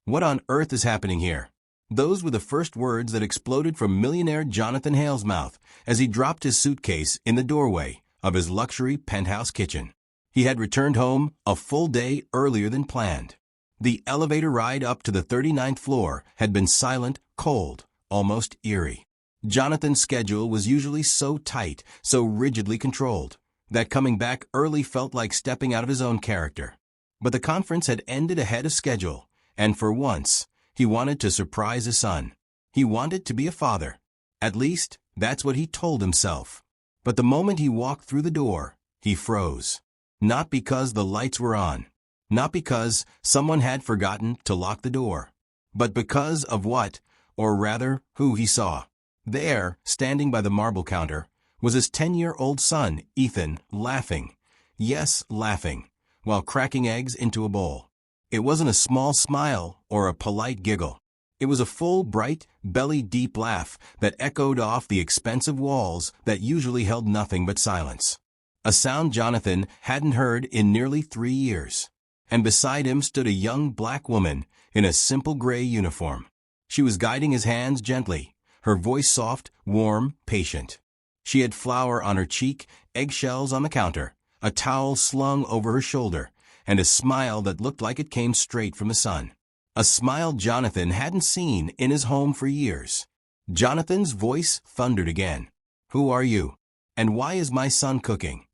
What on earth is happening here? Those were the first words that exploded from millionaire Jonathan Hale's mouth as he dropped his suitcase in the doorway of his luxury penthouse kitchen. He had returned home a full day earlier than planned. The elevator ride up to the 39th floor had been silent, cold, almost eerie. Jonathan's schedule was usually so tight, so rigidly controlled, that coming back early felt like stepping out of his own character. But the conference had ended ahead of schedule, and for once, he wanted to surprise his son. He wanted to be a father. At least, that's what he told himself. But the moment he walked through the door, he froze. Not because the lights were on. Not because someone had forgotten to lock the door. But because of what, or rather, who he saw. There, standing by the marble counter, was his 10-year-old son, Ethan, laughing. Yes, laughing, while cracking eggs into a bowl. It wasn't a small smile or a polite giggle. It was a full, bright, belly-deep laugh that echoed off the expensive walls that usually held nothing but silence. A sound Jonathan hadn't heard in nearly 3 years. And beside him stood a young black woman in a simple gray uniform. She was guiding his hands gently, her voice soft, warm, patient. She had flour on her cheek, eggshells on the counter, a towel slung over her shoulder, and a smile that looked like it came straight from the sun. A smile Jonathan hadn't seen in his home for years. Jonathan's voice thundered again. "Who are you? And why is my son cooking?"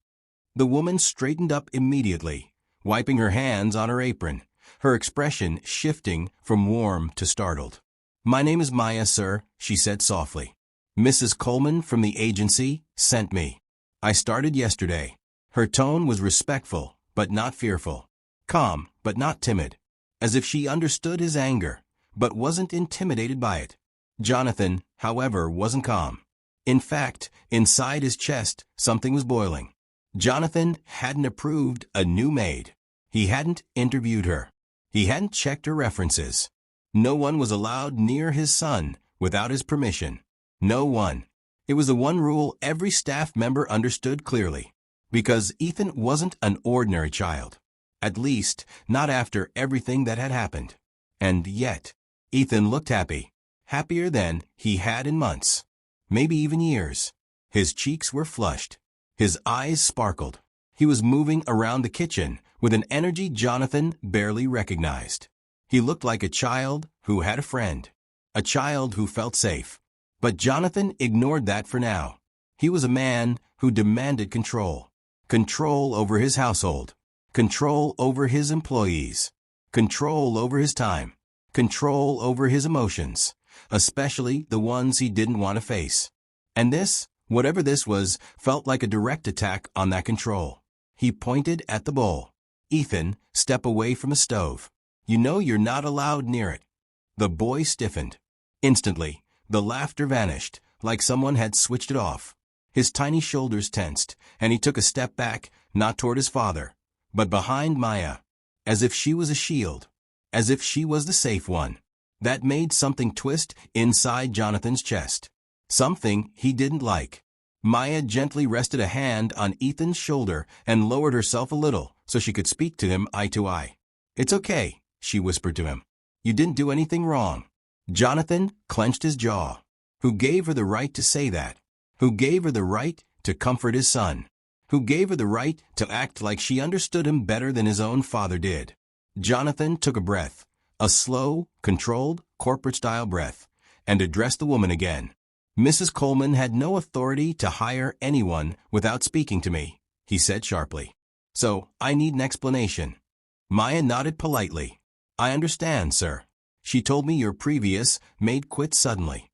The woman straightened up immediately, wiping her hands on her apron, her expression shifting from warm to startled. "My name is Maya, sir," she said softly. "Mrs. Coleman from the agency sent me. I started yesterday." Her tone was respectful, but not fearful. Calm, but not timid. As if she understood his anger, but wasn't intimidated by it. Jonathan, however, wasn't calm. In fact, inside his chest, something was boiling. Jonathan hadn't approved a new maid. He hadn't interviewed her. He hadn't checked her references. No one was allowed near his son without his permission. No one. It was the one rule every staff member understood clearly. Because Ethan wasn't an ordinary child. At least, not after everything that had happened. And yet, Ethan looked happy. Happier than he had in months. Maybe even years. His cheeks were flushed. His eyes sparkled. He was moving around the kitchen with an energy Jonathan barely recognized. He looked like a child who had a friend. A child who felt safe. But Jonathan ignored that for now. He was a man who demanded control. Control over his household. Control over his employees. Control over his time. Control over his emotions. Especially the ones he didn't want to face. And this, whatever this was, felt like a direct attack on that control. He pointed at the bowl. "Ethan, step away from the stove. You know you're not allowed near it." The boy stiffened. Instantly, the laughter vanished, like someone had switched it off. His tiny shoulders tensed, and he took a step back, not toward his father, but behind Maya, as if she was a shield, as if she was the safe one. That made something twist inside Jonathan's chest. Something he didn't like. Maya gently rested a hand on Ethan's shoulder and lowered herself a little so she could speak to him eye to eye. "It's okay," she whispered to him. "You didn't do anything wrong." Jonathan clenched his jaw. Who gave her the right to say that? Who gave her the right to comfort his son? Who gave her the right to act like she understood him better than his own father did? Jonathan took a breath, a slow, controlled, corporate-style breath, and addressed the woman again. "Mrs. Coleman had no authority to hire anyone without speaking to me," he said sharply. "So, I need an explanation." Maya nodded politely. "I understand, sir. She told me your previous maid quit suddenly."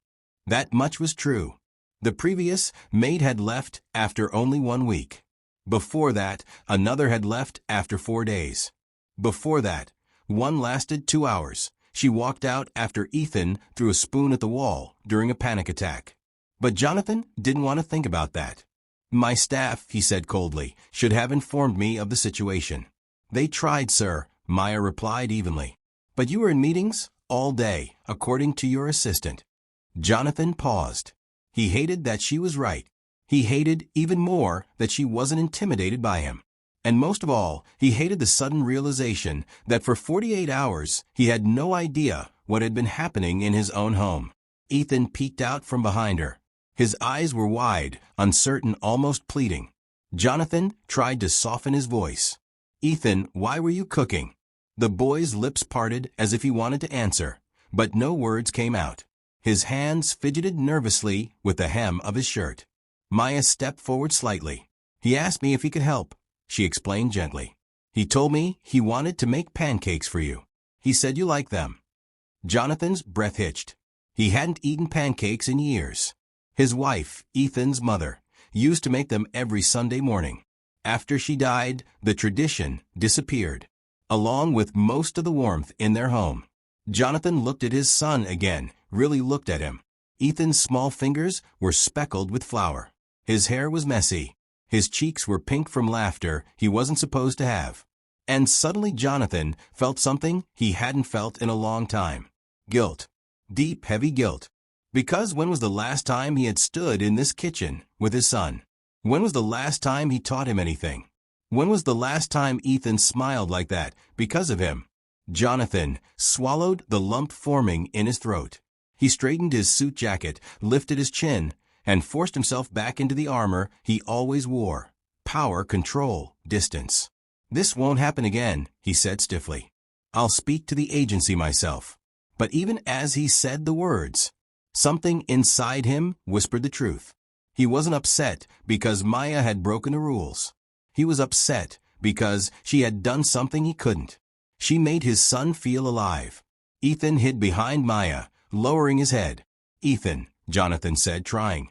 That much was true. The previous maid had left after only 1 week. Before that, another had left after 4 days. Before that, one lasted 2 hours. She walked out after Ethan threw a spoon at the wall during a panic attack. But Jonathan didn't want to think about that. "My staff," he said coldly, "should have informed me of the situation." "They tried, sir," Maya replied evenly. "But you were in meetings all day, according to your assistant." Jonathan paused. He hated that she was right. He hated even more that she wasn't intimidated by him. And most of all, he hated the sudden realization that for 48 hours he had no idea what had been happening in his own home. Ethan peeked out from behind her. His eyes were wide, uncertain, almost pleading. Jonathan tried to soften his voice. "Ethan, why were you cooking?" The boy's lips parted as if he wanted to answer, but no words came out. His hands fidgeted nervously with the hem of his shirt. Maya stepped forward slightly. "He asked me if he could help," she explained gently. "He told me he wanted to make pancakes for you. He said you like them." Jonathan's breath hitched. He hadn't eaten pancakes in years. His wife, Ethan's mother, used to make them every Sunday morning. After she died, the tradition disappeared, along with most of the warmth in their home. Jonathan looked at his son again, really looked at him. Ethan's small fingers were speckled with flour. His hair was messy. His cheeks were pink from laughter he wasn't supposed to have. And suddenly Jonathan felt something he hadn't felt in a long time. Guilt. Deep, heavy guilt. Because when was the last time he had stood in this kitchen with his son? When was the last time he taught him anything? When was the last time Ethan smiled like that because of him? Jonathan swallowed the lump forming in his throat. He straightened his suit jacket, lifted his chin, and forced himself back into the armor he always wore. Power, control, distance. "This won't happen again," he said stiffly. "I'll speak to the agency myself." But even as he said the words, something inside him whispered the truth. He wasn't upset because Maya had broken the rules. He was upset because she had done something he couldn't. She made his son feel alive. Ethan hid behind Maya, lowering his head. "Ethan," Jonathan said,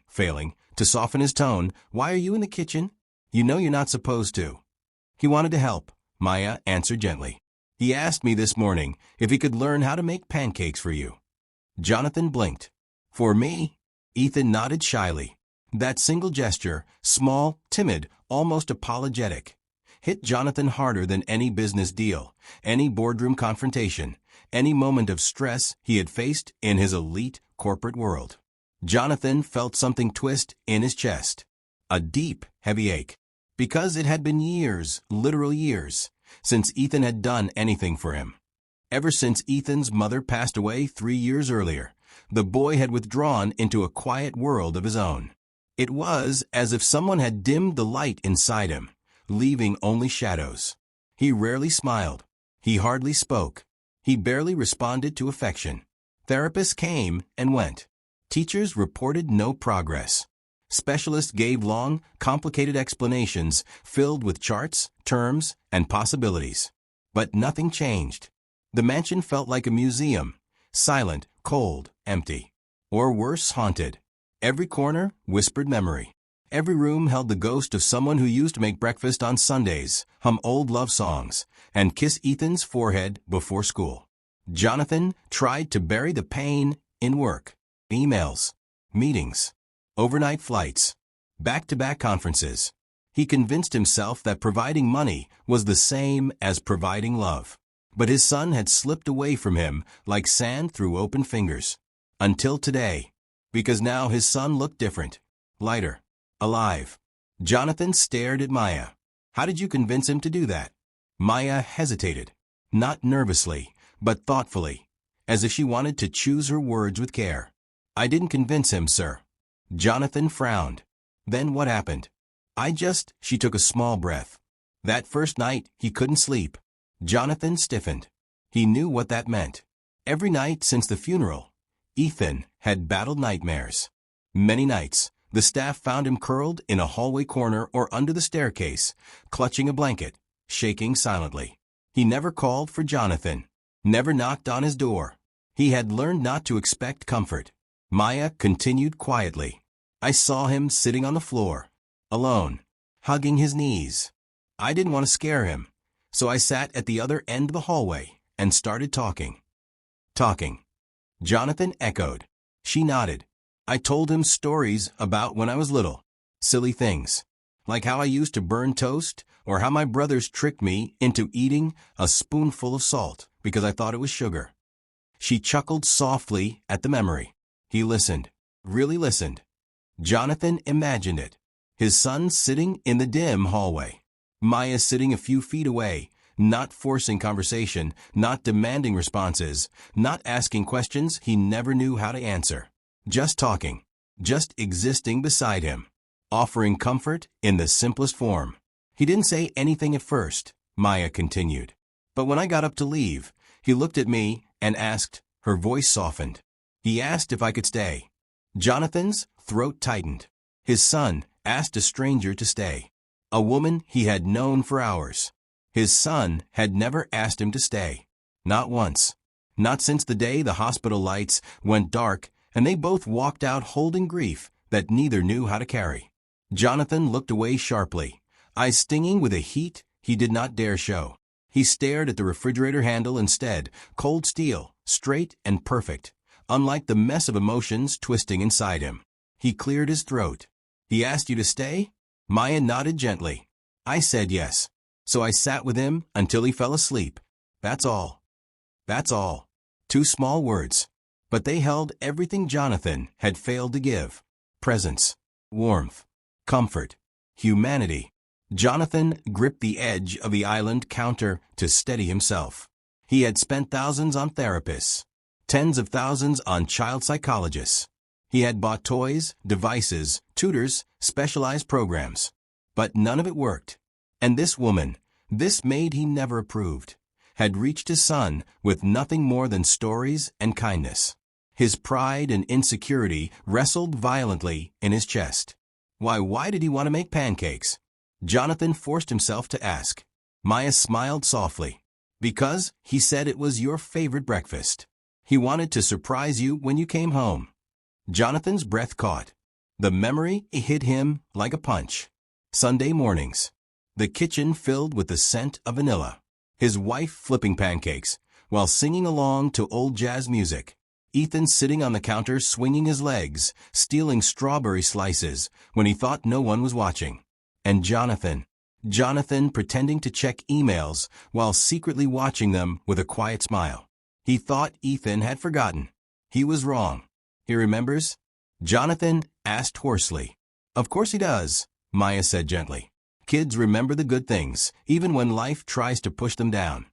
failing, to soften his tone, "why are you in the kitchen? You know you're not supposed to." "He wanted to help," Maya answered gently. "He asked me this morning if he could learn how to make pancakes for you." Jonathan blinked. "For me?" Ethan nodded shyly. That single gesture, small, timid, almost apologetic, hit Jonathan harder than any business deal, any boardroom confrontation, any moment of stress he had faced in his elite corporate world. Jonathan felt something twist in his chest. A deep, heavy ache. Because it had been years, literal years, since Ethan had done anything for him. Ever since Ethan's mother passed away 3 years earlier, the boy had withdrawn into a quiet world of his own. It was as if someone had dimmed the light inside him, leaving only shadows. He rarely smiled. He hardly spoke. He barely responded to affection. Therapists came and went. Teachers reported no progress. Specialists gave long, complicated explanations filled with charts, terms, and possibilities. But nothing changed. The mansion felt like a museum, silent, cold, empty. Or worse, haunted. Every corner whispered memory. Every room held the ghost of someone who used to make breakfast on Sundays, hum old love songs, and kiss Ethan's forehead before school. Jonathan tried to bury the pain in work, emails, meetings, overnight flights, back-to-back conferences. He convinced himself that providing money was the same as providing love. But his son had slipped away from him like sand through open fingers. Until today. Because now his son looked different, lighter, alive. Jonathan stared at Maya. "How did you convince him to do that?" Maya hesitated, not nervously, but thoughtfully, as if she wanted to choose her words with care. "I didn't convince him, sir." Jonathan frowned. "Then what happened?" She took a small breath. "That first night, he couldn't sleep." Jonathan stiffened. He knew what that meant. Every night since the funeral, Ethan had battled nightmares. Many nights, the staff found him curled in a hallway corner or under the staircase, clutching a blanket, shaking silently. He never called for Jonathan, never knocked on his door. He had learned not to expect comfort. Maya continued quietly. "I saw him sitting on the floor, alone, hugging his knees. I didn't want to scare him, so I sat at the other end of the hallway and started talking." Talking. Jonathan echoed. She nodded. "I told him stories about when I was little. Silly things. Like how I used to burn toast, or how my brothers tricked me into eating a spoonful of salt because I thought it was sugar." She chuckled softly at the memory. He listened. Really listened. Jonathan imagined it. His son sitting in the dim hallway. Maya sitting a few feet away, not forcing conversation, not demanding responses, not asking questions he never knew how to answer. Just talking, just existing beside him, offering comfort in the simplest form. He didn't say anything at first, Maya continued. But when I got up to leave, he looked at me and asked, her voice softened. He asked if I could stay. Jonathan's throat tightened. His son asked a stranger to stay. A woman he had known for hours. His son had never asked him to stay. Not once. Not since the day the hospital lights went dark and they both walked out holding grief that neither knew how to carry. Jonathan looked away sharply, eyes stinging with a heat he did not dare show. He stared at the refrigerator handle instead, cold steel, straight and perfect, unlike the mess of emotions twisting inside him. He cleared his throat. He asked you to stay? Maya nodded gently. I said yes. So I sat with him until he fell asleep. That's all. That's all. 2 small words. But they held everything Jonathan had failed to give. Presence, warmth, comfort, humanity. Jonathan gripped the edge of the island counter to steady himself. He had spent thousands on therapists, tens of thousands on child psychologists. He had bought toys, devices, tutors, specialized programs. But none of it worked. And this woman, this maid he never approved, had reached his son with nothing more than stories and kindness. His pride and insecurity wrestled violently in his chest. Why did he want to make pancakes? Jonathan forced himself to ask. Maya smiled softly. Because, he said, it was your favorite breakfast. He wanted to surprise you when you came home. Jonathan's breath caught. The memory hit him like a punch. Sunday mornings. The kitchen filled with the scent of vanilla. His wife flipping pancakes, while singing along to old jazz music. Ethan sitting on the counter swinging his legs, stealing strawberry slices when he thought no one was watching. And Jonathan pretending to check emails while secretly watching them with a quiet smile. He thought Ethan had forgotten. He was wrong. He remembers? Jonathan asked hoarsely. Of course he does, Maya said gently. Kids remember the good things, even when life tries to push them down.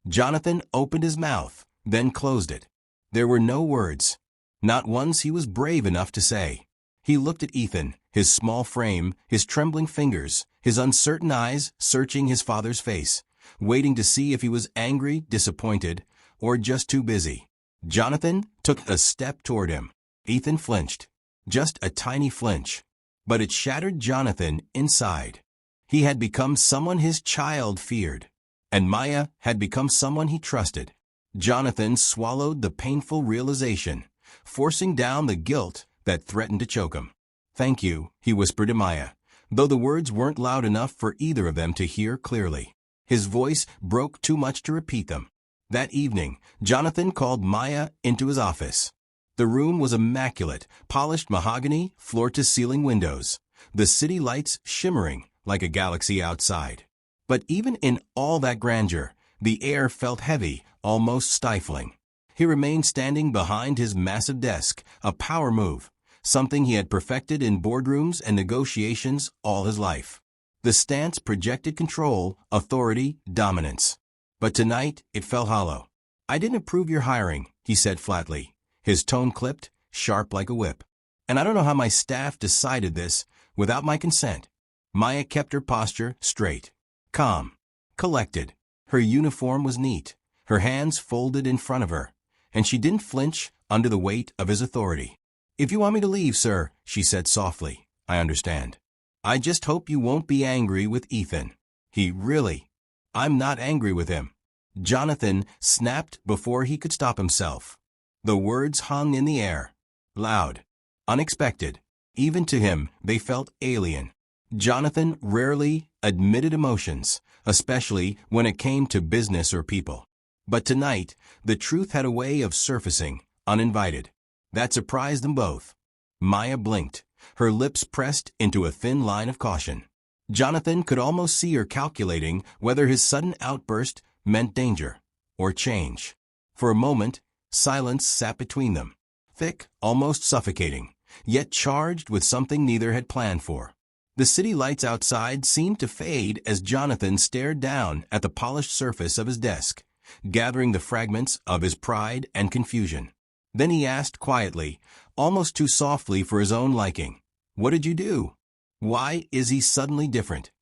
Jonathan opened his mouth, then closed it. There were no words. Not ones he was brave enough to say. He looked at Ethan, his small frame, his trembling fingers, his uncertain eyes searching his father's face, waiting to see if he was angry, disappointed, or just too busy. Jonathan took a step toward him. Ethan flinched. Just a tiny flinch. But it shattered Jonathan inside. He had become someone his child feared, and Maya had become someone he trusted. Jonathan swallowed the painful realization, forcing down the guilt that threatened to choke him. Thank you, he whispered to Maya, though the words weren't loud enough for either of them to hear clearly. His voice broke too much to repeat them. That evening, Jonathan called Maya into his office. The room was immaculate, polished mahogany, floor-to-ceiling windows, the city lights shimmering like a galaxy outside. But even in all that grandeur, the air felt heavy, almost stifling. He remained standing behind his massive desk, a power move, something he had perfected in boardrooms and negotiations all his life. The stance projected control, authority, dominance. But tonight, it felt hollow. I didn't approve your hiring, he said flatly, his tone clipped, sharp like a whip. And I don't know how my staff decided this without my consent. Maya kept her posture straight, calm, collected. Her uniform was neat, her hands folded in front of her, and she didn't flinch under the weight of his authority. If you want me to leave, sir, she said softly, I understand. I just hope you won't be angry with Ethan. I'm not angry with him. Jonathan snapped before he could stop himself. The words hung in the air, loud, unexpected. Even to him, they felt alien. Jonathan rarely admitted emotions, especially when it came to business or people. But tonight, the truth had a way of surfacing, uninvited. That surprised them both. Maya blinked, her lips pressed into a thin line of caution. Jonathan could almost see her calculating whether his sudden outburst meant danger or change. For a moment, silence sat between them, thick, almost suffocating, yet charged with something neither had planned for. The city lights outside seemed to fade as Jonathan stared down at the polished surface of his desk, gathering the fragments of his pride and confusion. Then he asked quietly, almost too softly for his own liking, "What did you do? Why is he suddenly different?"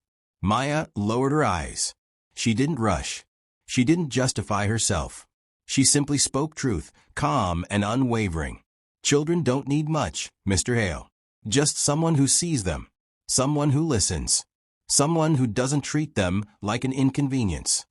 Maya lowered her eyes. She didn't rush. She didn't justify herself. She simply spoke truth, calm and unwavering. "Children don't need much, Mr. Hale. Just someone who sees them. Someone who listens. Someone who doesn't treat them like an inconvenience."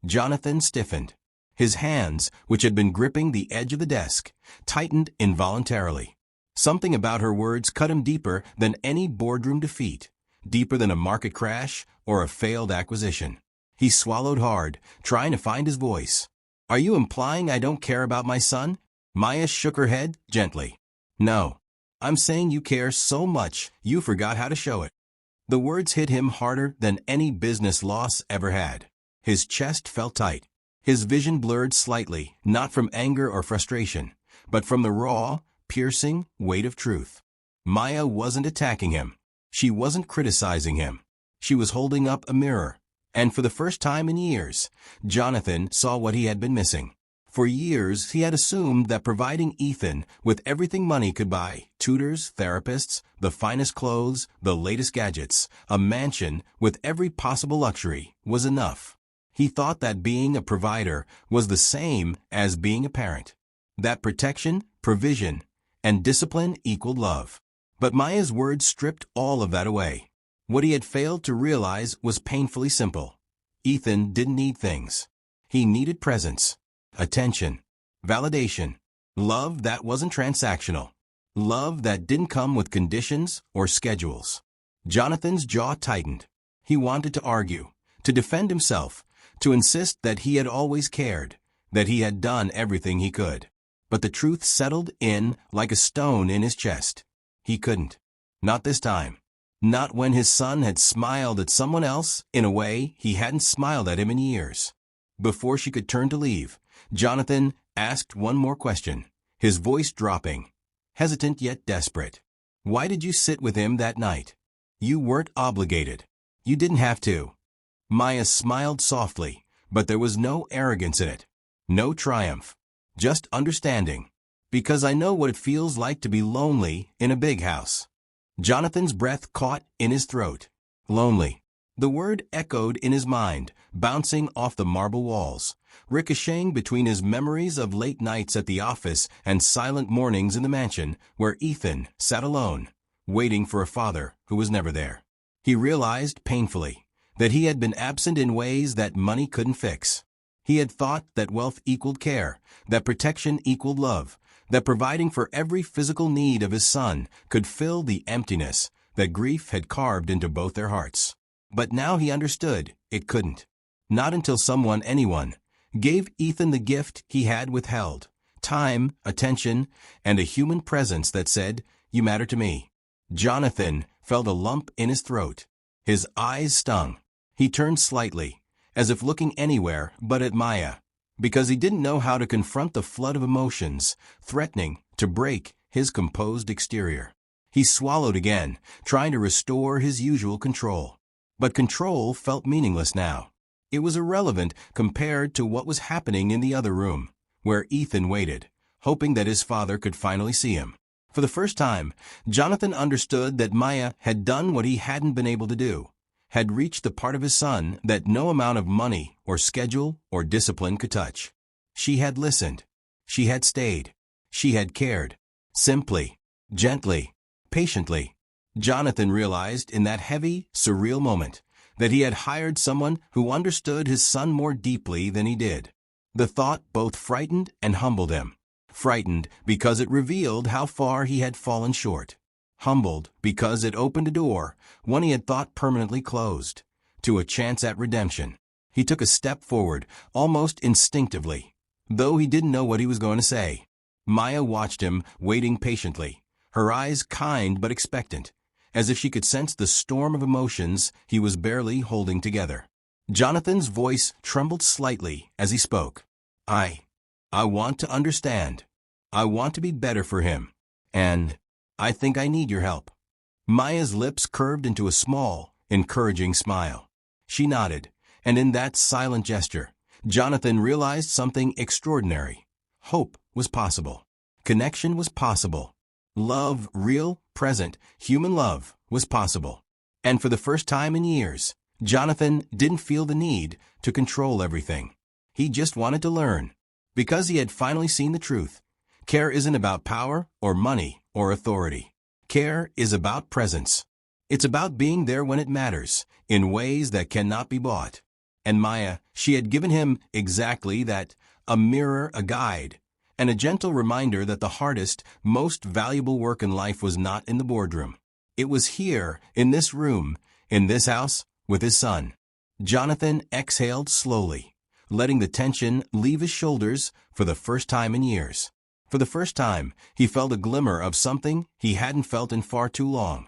Jonathan stiffened. His hands, which had been gripping the edge of the desk, tightened involuntarily. Something about her words cut him deeper than any boardroom defeat, deeper than a market crash or a failed acquisition. He swallowed hard, trying to find his voice. "Are you implying I don't care about my son?" Maya shook her head gently. "No. I'm saying you care so much you forgot how to show it." The words hit him harder than any business loss ever had. His chest felt tight. His vision blurred slightly, not from anger or frustration, but from the raw, piercing weight of truth. Maya wasn't attacking him. She wasn't criticizing him. She was holding up a mirror. And for the first time in years, Jonathan saw what he had been missing. For years, he had assumed that providing Ethan with everything money could buy, tutors, therapists, the finest clothes, the latest gadgets, a mansion with every possible luxury, was enough. He thought that being a provider was the same as being a parent. That protection, provision, and discipline equaled love. But Maya's words stripped all of that away. What he had failed to realize was painfully simple. Ethan didn't need things. He needed presence, attention, validation, love that wasn't transactional, love that didn't come with conditions or schedules. Jonathan's jaw tightened. He wanted to argue, to defend himself, to insist that he had always cared, that he had done everything he could. But the truth settled in like a stone in his chest. He couldn't. Not this time. Not when his son had smiled at someone else in a way he hadn't smiled at him in years. Before she could turn to leave, Jonathan asked one more question, his voice dropping, hesitant yet desperate. "Why did you sit with him that night? You weren't obligated. You didn't have to." Maya smiled softly, but there was no arrogance in it. No triumph. Just understanding. "Because I know what it feels like to be lonely in a big house." Jonathan's breath caught in his throat. Lonely. The word echoed in his mind, bouncing off the marble walls, ricocheting between his memories of late nights at the office and silent mornings in the mansion where Ethan sat alone, waiting for a father who was never there. He realized painfully that he had been absent in ways that money couldn't fix. He had thought that wealth equaled care, that protection equaled love, that providing for every physical need of his son could fill the emptiness that grief had carved into both their hearts. But now he understood it couldn't. Not until anyone, gave Ethan the gift he had withheld, time, attention, and a human presence that said, "You matter to me." Jonathan felt a lump in his throat. His eyes stung. He turned slightly, as if looking anywhere but at Maya, because he didn't know how to confront the flood of emotions, threatening to break his composed exterior. He swallowed again, trying to restore his usual control. But control felt meaningless now. It was irrelevant compared to what was happening in the other room, where Ethan waited, hoping that his father could finally see him. For the first time, Jonathan understood that Maya had done what he hadn't been able to do, had reached the part of his son that no amount of money or schedule or discipline could touch. She had listened. She had stayed. She had cared. Simply, gently, patiently. Jonathan realized in that heavy, surreal moment that he had hired someone who understood his son more deeply than he did. The thought both frightened and humbled him. Frightened because it revealed how far he had fallen short. Humbled because it opened a door, one he had thought permanently closed, to a chance at redemption. He took a step forward, almost instinctively, though he didn't know what he was going to say. Maya watched him, waiting patiently, her eyes kind but expectant, as if she could sense the storm of emotions he was barely holding together. Jonathan's voice trembled slightly as he spoke. I want to understand. I want to be better for him. And I think I need your help." Maya's lips curved into a small, encouraging smile. She nodded, and in that silent gesture, Jonathan realized something extraordinary. Hope was possible. Connection was possible. Love, real, present, human love, was possible. And for the first time in years, Jonathan didn't feel the need to control everything. He just wanted to learn. Because he had finally seen the truth. Care isn't about power or money or authority. Care is about presence. It's about being there when it matters, in ways that cannot be bought. And Maya, she had given him exactly that, a mirror, a guide, and a gentle reminder that the hardest, most valuable work in life was not in the boardroom. It was here, in this room, in this house, with his son. Jonathan exhaled slowly, letting the tension leave his shoulders for the first time in years. For the first time, he felt a glimmer of something he hadn't felt in far too long.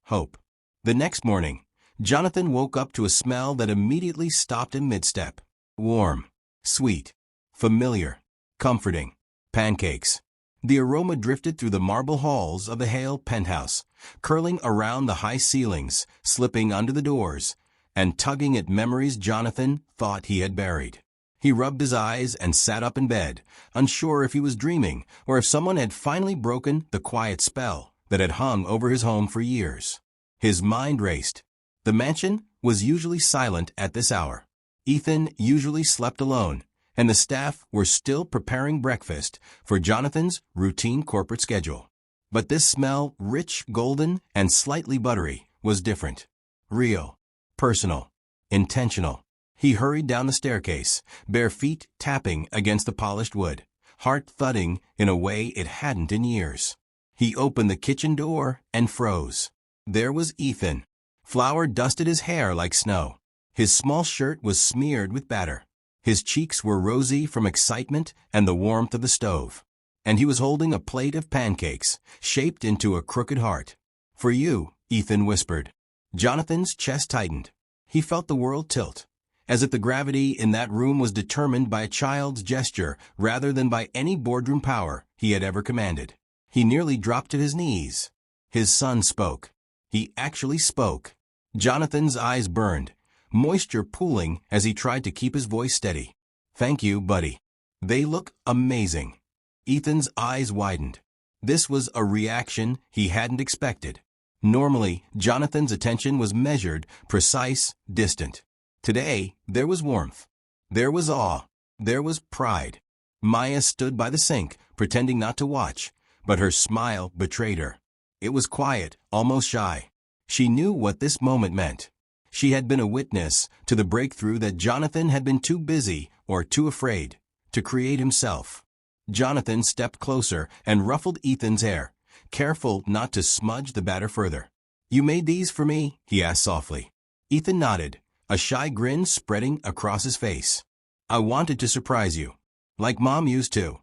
Hope. The next morning, Jonathan woke up to a smell that immediately stopped him mid-step. Warm, sweet, familiar, comforting. Pancakes. The aroma drifted through the marble halls of the Hale penthouse, curling around the high ceilings, slipping under the doors, and tugging at memories Jonathan thought he had buried. He rubbed his eyes and sat up in bed, unsure if he was dreaming or if someone had finally broken the quiet spell that had hung over his home for years. His mind raced. The mansion was usually silent at this hour. Ethan usually slept alone, and the staff were still preparing breakfast for Jonathan's routine corporate schedule. But this smell, rich, golden, and slightly buttery, was different. Real, personal, intentional. He hurried down the staircase, bare feet tapping against the polished wood, heart thudding in a way it hadn't in years. He opened the kitchen door and froze. There was Ethan. Flour dusted his hair like snow. His small shirt was smeared with batter. His cheeks were rosy from excitement and the warmth of the stove. And he was holding a plate of pancakes, shaped into a crooked heart. "For you," Ethan whispered. Jonathan's chest tightened. He felt the world tilt, as if the gravity in that room was determined by a child's gesture rather than by any boardroom power he had ever commanded. He nearly dropped to his knees. His son spoke. He actually spoke. Jonathan's eyes burned, moisture pooling as he tried to keep his voice steady. "Thank you, buddy. They look amazing." Ethan's eyes widened. This was a reaction he hadn't expected. Normally, Jonathan's attention was measured, precise, distant. Today, there was warmth. There was awe. There was pride. Maya stood by the sink, pretending not to watch, but her smile betrayed her. It was quiet, almost shy. She knew what this moment meant. She had been a witness to the breakthrough that Jonathan had been too busy or too afraid to create himself. Jonathan stepped closer and ruffled Ethan's hair, careful not to smudge the batter further. "You made these for me?" he asked softly. Ethan nodded, a shy grin spreading across his face. "I wanted to surprise you, like Mom used to."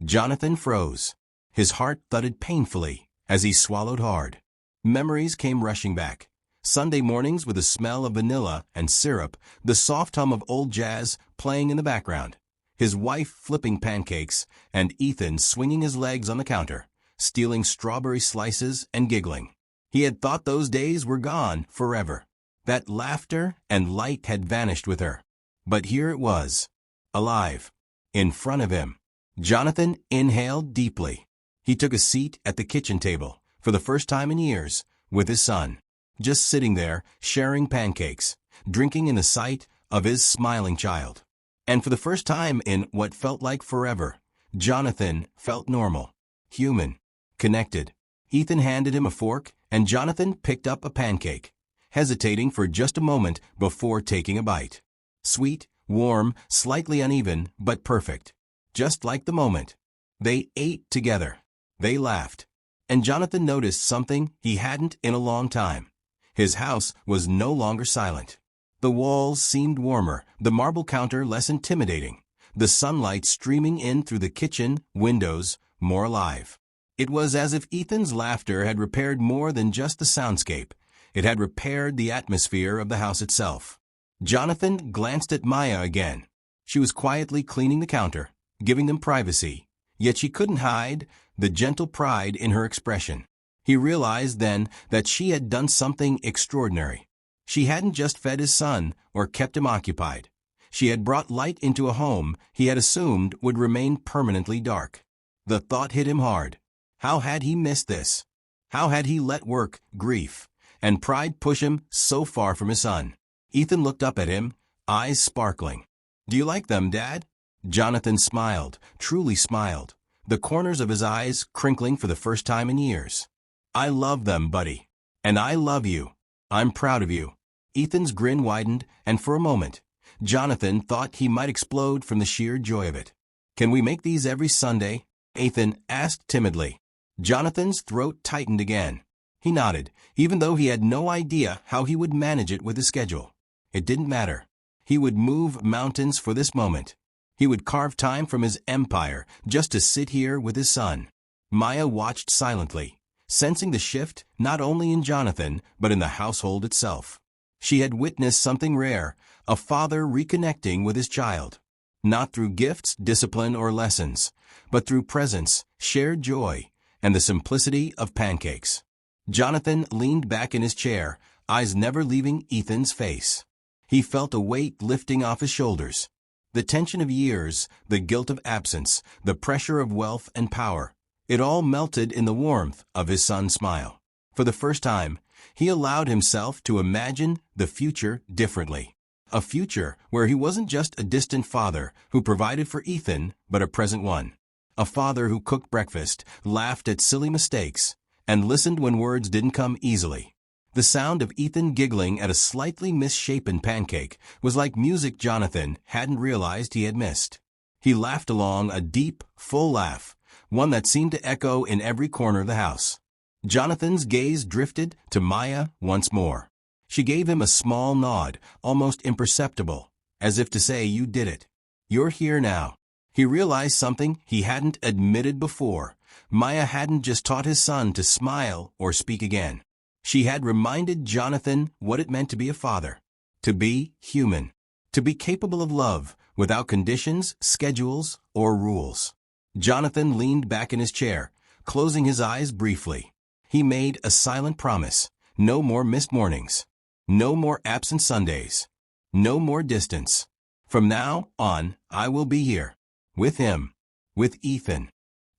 Jonathan froze. His heart thudded painfully as he swallowed hard. Memories came rushing back. Sunday mornings with the smell of vanilla and syrup, the soft hum of old jazz playing in the background, his wife flipping pancakes, and Ethan swinging his legs on the counter, stealing strawberry slices and giggling. He had thought those days were gone forever. That laughter and light had vanished with her. But here it was, alive, in front of him. Jonathan inhaled deeply. He took a seat at the kitchen table, for the first time in years, with his son, just sitting there, sharing pancakes, drinking in the sight of his smiling child. And for the first time in what felt like forever, Jonathan felt normal, human, connected. Ethan handed him a fork, and Jonathan picked up a pancake, hesitating for just a moment before taking a bite. Sweet, warm, slightly uneven, but perfect. Just like the moment. They ate together. They laughed. And Jonathan noticed something he hadn't in a long time. His house was no longer silent. The walls seemed warmer, the marble counter less intimidating, the sunlight streaming in through the kitchen windows more alive. It was as if Ethan's laughter had repaired more than just the soundscape. It had repaired the atmosphere of the house itself. Jonathan glanced at Maya again. She was quietly cleaning the counter, giving them privacy, yet she couldn't hide the gentle pride in her expression. He realized then that she had done something extraordinary. She hadn't just fed his son or kept him occupied. She had brought light into a home he had assumed would remain permanently dark. The thought hit him hard. How had he missed this? How had he let work, grief, and pride push him so far from his son? Ethan looked up at him, eyes sparkling. "Do you like them, Dad?" Jonathan smiled, truly smiled, the corners of his eyes crinkling for the first time in years. "I love them, buddy. And I love you. I'm proud of you." Ethan's grin widened, and for a moment, Jonathan thought he might explode from the sheer joy of it. "Can we make these every Sunday?" Ethan asked timidly. Jonathan's throat tightened again. He nodded, even though he had no idea how he would manage it with his schedule. It didn't matter. He would move mountains for this moment. He would carve time from his empire just to sit here with his son. Maya watched silently, sensing the shift not only in Jonathan but in the household itself. She had witnessed something rare, a father reconnecting with his child. Not through gifts, discipline, or lessons, but through presence, shared joy, and the simplicity of pancakes. Jonathan leaned back in his chair, eyes never leaving Ethan's face. He felt a weight lifting off his shoulders. The tension of years, the guilt of absence, the pressure of wealth and power, it all melted in the warmth of his son's smile. For the first time, he allowed himself to imagine the future differently. A future where he wasn't just a distant father who provided for Ethan, but a present one. A father who cooked breakfast, laughed at silly mistakes, and listened when words didn't come easily. The sound of Ethan giggling at a slightly misshapen pancake was like music Jonathan hadn't realized he had missed. He laughed along, a deep, full laugh, one that seemed to echo in every corner of the house. Jonathan's gaze drifted to Maya once more. She gave him a small nod, almost imperceptible, as if to say, "You did it. You're here now." He realized something he hadn't admitted before. Maya hadn't just taught his son to smile or speak again. She had reminded Jonathan what it meant to be a father, to be human, to be capable of love without conditions, schedules, or rules. Jonathan leaned back in his chair, closing his eyes briefly. He made a silent promise: no more missed mornings, no more absent Sundays, no more distance. From now on, I will be here, with him, with Ethan.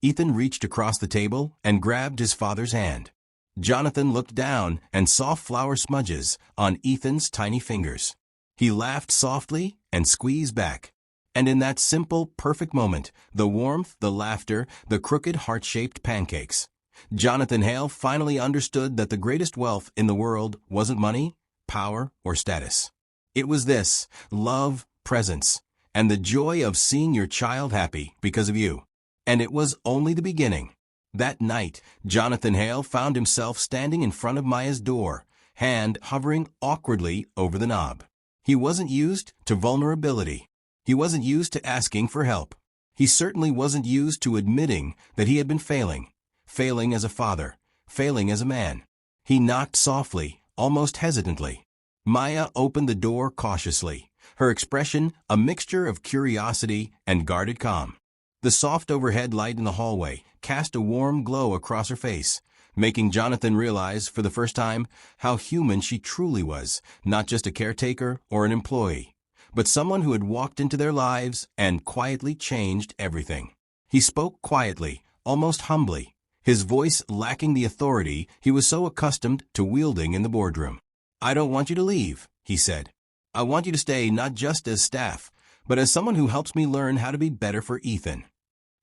Ethan reached across the table and grabbed his father's hand. Jonathan looked down and saw flour smudges on Ethan's tiny fingers. He laughed softly and squeezed back. And in that simple, perfect moment, the warmth, the laughter, the crooked heart-shaped pancakes, Jonathan Hale finally understood that the greatest wealth in the world wasn't money, power, or status. It was this: love, presence, and the joy of seeing your child happy because of you. And it was only the beginning. That night, Jonathan Hale found himself standing in front of Maya's door, hand hovering awkwardly over the knob. He wasn't used to vulnerability. He wasn't used to asking for help. He certainly wasn't used to admitting that he had been failing as a father, failing as a man. He knocked softly, almost hesitantly. Maya opened the door cautiously, her expression a mixture of curiosity and guarded calm. The soft overhead light in the hallway cast a warm glow across her face, making Jonathan realize for the first time how human she truly was, not just a caretaker or an employee, but someone who had walked into their lives and quietly changed everything. He spoke quietly, almost humbly, his voice lacking the authority he was so accustomed to wielding in the boardroom. "I don't want you to leave," he said. "I want you to stay not just as staff, but as someone who helps me learn how to be better for Ethan."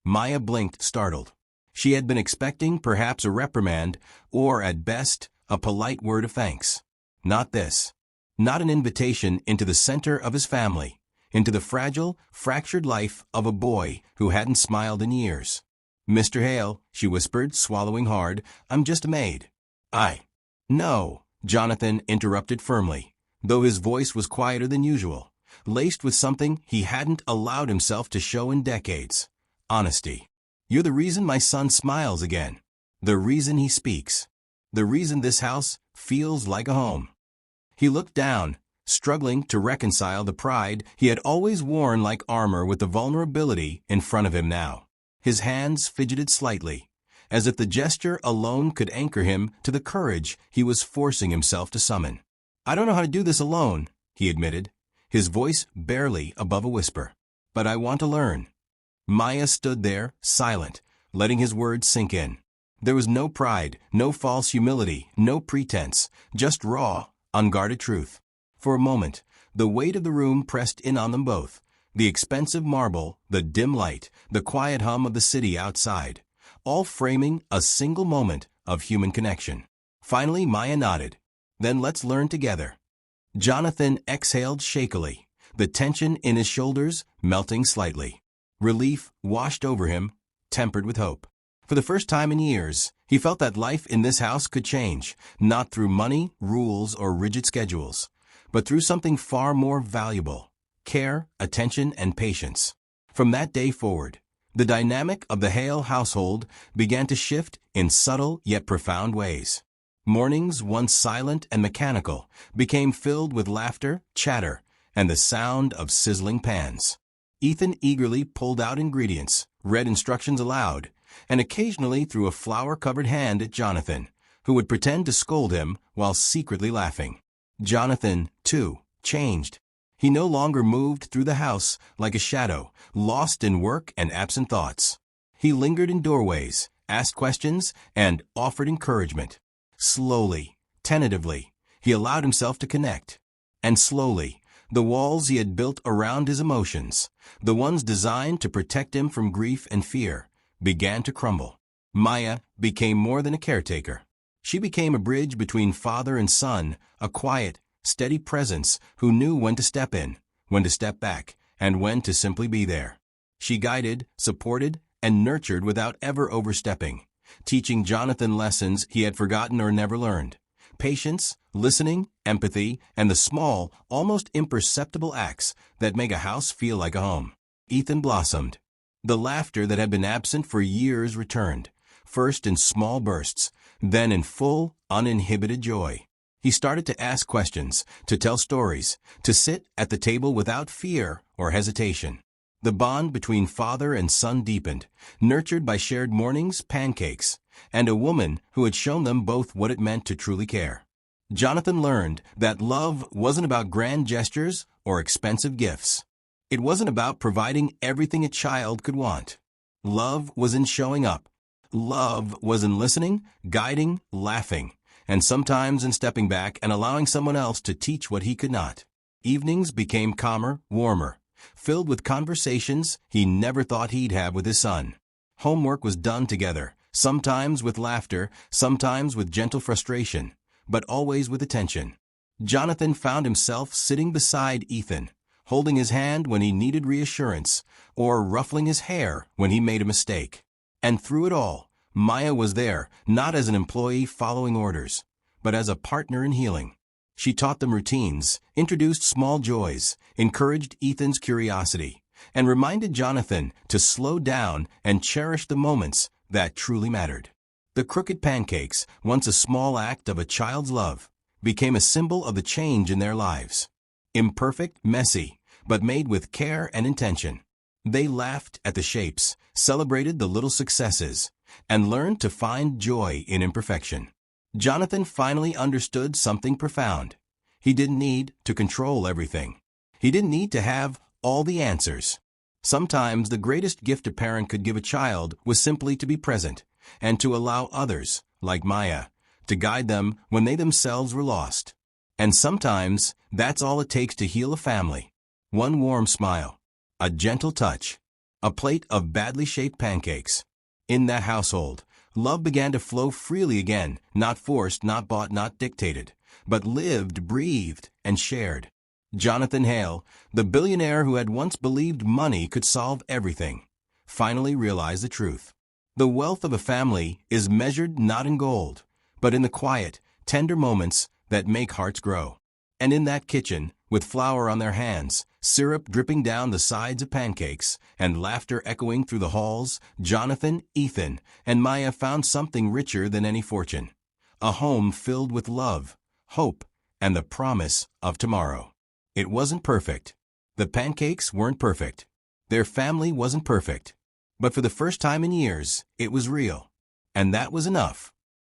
Maya blinked, startled. She had been expecting perhaps a reprimand, or at best, a polite word of thanks. Not this. Not an invitation into the center of his family, into the fragile, fractured life of a boy who hadn't smiled in years. "Mr. Hale," she whispered, swallowing hard, "I'm just a maid." "No," Jonathan interrupted firmly, though his voice was quieter than usual, laced with something he hadn't allowed himself to show in decades: honesty. "You're the reason my son smiles again. The reason he speaks. The reason this house feels like a home." He looked down, struggling to reconcile the pride he had always worn like armor with the vulnerability in front of him now. His hands fidgeted slightly, as if the gesture alone could anchor him to the courage he was forcing himself to summon. "I don't know how to do this alone," he admitted, his voice barely above a whisper. "But I want to learn." Maya stood there, silent, letting his words sink in. There was no pride, no false humility, no pretense, just raw, unguarded truth. For a moment, the weight of the room pressed in on them both. The expensive marble, the dim light, the quiet hum of the city outside, all framing a single moment of human connection. Finally, Maya nodded. "Then let's learn together." Jonathan exhaled shakily, the tension in his shoulders melting slightly. Relief washed over him, tempered with hope. For the first time in years, he felt that life in this house could change, not through money, rules, or rigid schedules, but through something far more valuable: care, attention, and patience. From that day forward, the dynamic of the Hale household began to shift in subtle yet profound ways. Mornings, once silent and mechanical, became filled with laughter, chatter, and the sound of sizzling pans. Ethan eagerly pulled out ingredients, read instructions aloud, and occasionally threw a flour-covered hand at Jonathan, who would pretend to scold him while secretly laughing. Jonathan, too, changed. He no longer moved through the house like a shadow, lost in work and absent thoughts. He lingered in doorways, asked questions, and offered encouragement. Slowly, tentatively, he allowed himself to connect. And slowly, the walls he had built around his emotions, the ones designed to protect him from grief and fear, began to crumble. Maya became more than a caretaker. She became a bridge between father and son, a quiet, steady presence who knew when to step in, when to step back, and when to simply be there. She guided, supported, and nurtured without ever overstepping, teaching Jonathan lessons he had forgotten or never learned: patience, listening, empathy, and the small, almost imperceptible acts that make a house feel like a home. Ethan blossomed. The laughter that had been absent for years returned, first in small bursts, then in full, uninhibited joy. He started to ask questions, to tell stories, to sit at the table without fear or hesitation. The bond between father and son deepened, nurtured by shared mornings, pancakes, and a woman who had shown them both what it meant to truly care. Jonathan learned that love wasn't about grand gestures or expensive gifts. It wasn't about providing everything a child could want. Love was in showing up. Love was in listening, guiding, laughing, and sometimes in stepping back and allowing someone else to teach what he could not. Evenings became calmer, warmer, filled with conversations he never thought he'd have with his son. Homework was done together, sometimes with laughter, sometimes with gentle frustration, but always with attention. Jonathan found himself sitting beside Ethan, holding his hand when he needed reassurance, or ruffling his hair when he made a mistake. And through it all, Maya was there, not as an employee following orders, but as a partner in healing. She taught them routines, introduced small joys, encouraged Ethan's curiosity, and reminded Jonathan to slow down and cherish the moments that truly mattered. The crooked pancakes, once a small act of a child's love, became a symbol of the change in their lives. Imperfect, messy, but made with care and intention. They laughed at the shapes, celebrated the little successes, and learned to find joy in imperfection. Jonathan finally understood something profound. He didn't need to control everything. He didn't need to have all the answers. Sometimes the greatest gift a parent could give a child was simply to be present and to allow others, like Maya, to guide them when they themselves were lost. And sometimes that's all it takes to heal a family. One warm smile, a gentle touch, a plate of badly shaped pancakes. In that household, love began to flow freely again, not forced, not bought, not dictated, but lived, breathed, and shared. Jonathan Hale, the billionaire who had once believed money could solve everything, finally realized the truth. The wealth of a family is measured not in gold, but in the quiet, tender moments that make hearts grow. And in that kitchen, with flour on their hands, syrup dripping down the sides of pancakes, and laughter echoing through the halls, Jonathan, Ethan, and Maya found something richer than any fortune. A home filled with love, hope, and the promise of tomorrow. It wasn't perfect. The pancakes weren't perfect. Their family wasn't perfect. But for the first time in years, it was real. And that was enough.